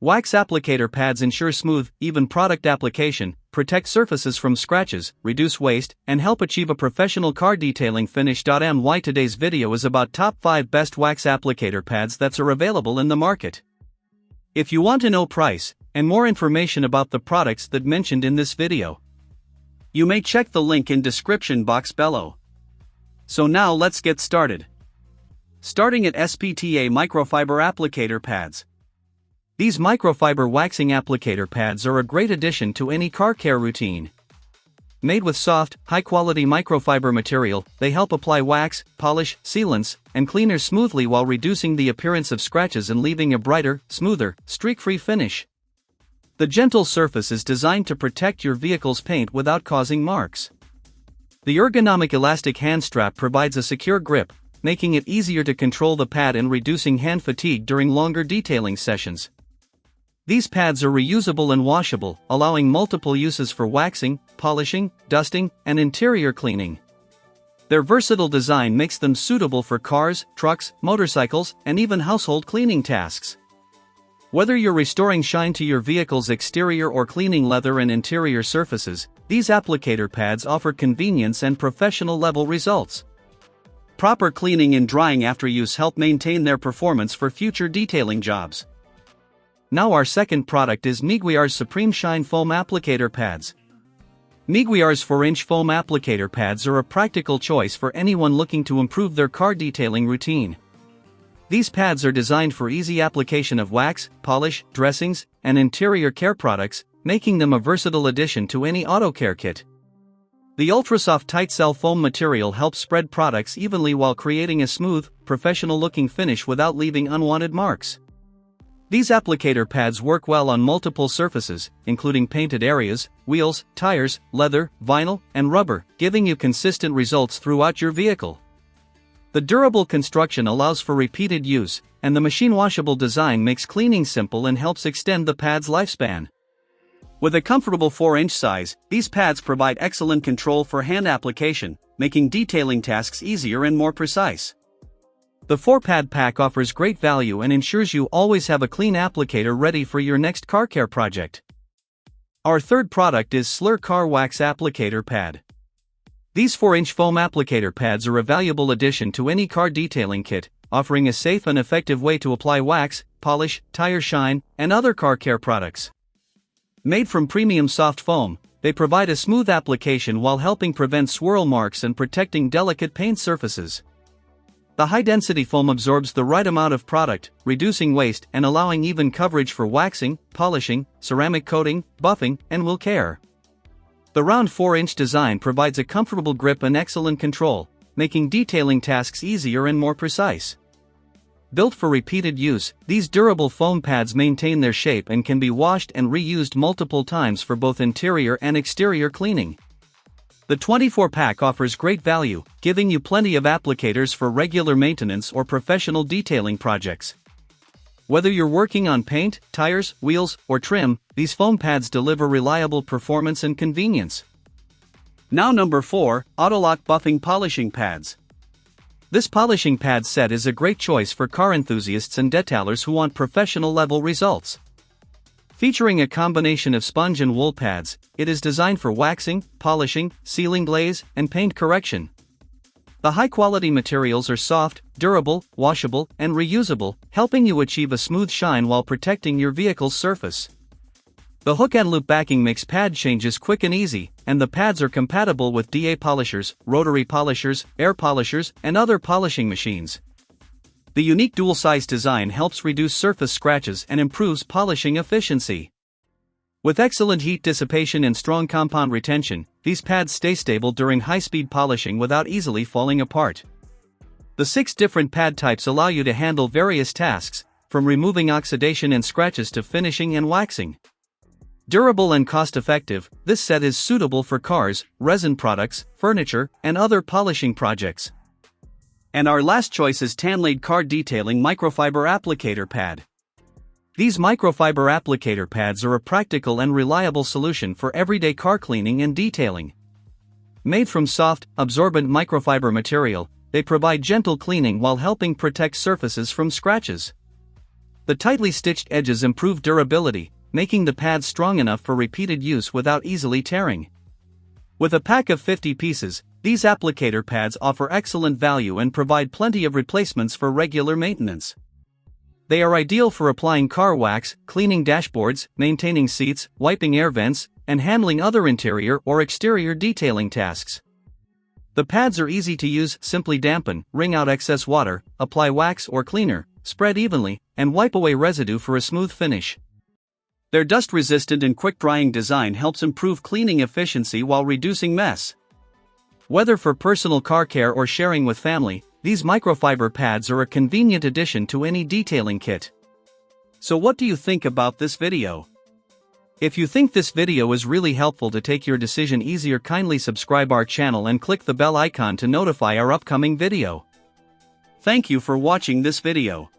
Wax applicator pads ensure smooth, even product application, protect surfaces from scratches, reduce waste, and help achieve a professional car detailing finish. My today's video is about top 5 best wax applicator pads that are available in the market. If you want to know price and more information about the products that mentioned in this video, you may check the link in description box below. So now let's get started. Starting at SPTA microfiber applicator pads. These microfiber waxing applicator pads are a great addition to any car care routine. Made with soft, high-quality microfiber material, they help apply wax, polish, sealants, and cleaners smoothly while reducing the appearance of scratches and leaving a brighter, smoother, streak-free finish. The gentle surface is designed to protect your vehicle's paint without causing marks. The ergonomic elastic hand strap provides a secure grip, making it easier to control the pad and reducing hand fatigue during longer detailing sessions. These pads are reusable and washable, allowing multiple uses for waxing, polishing, dusting, and interior cleaning. Their versatile design makes them suitable for cars, trucks, motorcycles, and even household cleaning tasks. Whether you're restoring shine to your vehicle's exterior or cleaning leather and interior surfaces, these applicator pads offer convenience and professional-level results. Proper cleaning and drying after use help maintain their performance for future detailing jobs. Now our second product is Meguiar's Supreme Shine Foam Applicator Pads. Meguiar's 4-inch foam applicator pads are a practical choice for anyone looking to improve their car detailing routine. These pads are designed for easy application of wax, polish, dressings, and interior care products, making them a versatile addition to any auto care kit. The ultra-soft tight cell foam material helps spread products evenly while creating a smooth, professional-looking finish without leaving unwanted marks. These applicator pads work well on multiple surfaces, including painted areas, wheels, tires, leather, vinyl, and rubber, giving you consistent results throughout your vehicle. The durable construction allows for repeated use, and the machine-washable design makes cleaning simple and helps extend the pad's lifespan. With a comfortable 4-inch size, these pads provide excellent control for hand application, making detailing tasks easier and more precise. The 4-pad pack offers great value and ensures you always have a clean applicator ready for your next car care project. Our third product is Slur Car Wax Applicator Pad. These 4-inch foam applicator pads are a valuable addition to any car detailing kit, offering a safe and effective way to apply wax, polish, tire shine, and other car care products. Made from premium soft foam, they provide a smooth application while helping prevent swirl marks and protecting delicate paint surfaces. The high-density foam absorbs the right amount of product, reducing waste and allowing even coverage for waxing, polishing, ceramic coating, buffing, and wheel care. The round 4-inch design provides a comfortable grip and excellent control, making detailing tasks easier and more precise. Built for repeated use, these durable foam pads maintain their shape and can be washed and reused multiple times for both interior and exterior cleaning. The 24-pack offers great value, giving you plenty of applicators for regular maintenance or professional detailing projects. Whether you're working on paint, tires, wheels, or trim, these foam pads deliver reliable performance and convenience. Now number 4, Autolock Buffing Polishing Pads. This polishing pad set is a great choice for car enthusiasts and detailers who want professional-level results. Featuring a combination of sponge and wool pads, it is designed for waxing, polishing, sealing glaze, and paint correction. The high-quality materials are soft, durable, washable, and reusable, helping you achieve a smooth shine while protecting your vehicle's surface. The hook and loop backing makes pad changes quick and easy, and the pads are compatible with DA polishers, rotary polishers, air polishers, and other polishing machines. The unique dual-size design helps reduce surface scratches and improves polishing efficiency. With excellent heat dissipation and strong compound retention, these pads stay stable during high-speed polishing without easily falling apart. The 6 different pad types allow you to handle various tasks, from removing oxidation and scratches to finishing and waxing. Durable and cost-effective, this set is suitable for cars, resin products, furniture, and other polishing projects. And our last choice is Tanlade Car Detailing Microfiber Applicator Pad. These microfiber applicator pads are a practical and reliable solution for everyday car cleaning and detailing. Made from soft, absorbent microfiber material, they provide gentle cleaning while helping protect surfaces from scratches. The tightly stitched edges improve durability, making the pads strong enough for repeated use without easily tearing. With a pack of 50 pieces, these applicator pads offer excellent value and provide plenty of replacements for regular maintenance. They are ideal for applying car wax, cleaning dashboards, maintaining seats, wiping air vents, and handling other interior or exterior detailing tasks. The pads are easy to use. Simply dampen, wring out excess water, apply wax or cleaner, spread evenly, and wipe away residue for a smooth finish. Their dust-resistant and quick-drying design helps improve cleaning efficiency while reducing mess. Whether for personal car care or sharing with family, these microfiber pads are a convenient addition to any detailing kit. So what do you think about this video? If you think this video is really helpful to take your decision easier, kindly subscribe our channel and click the bell icon to notify our upcoming video. Thank you for watching this video.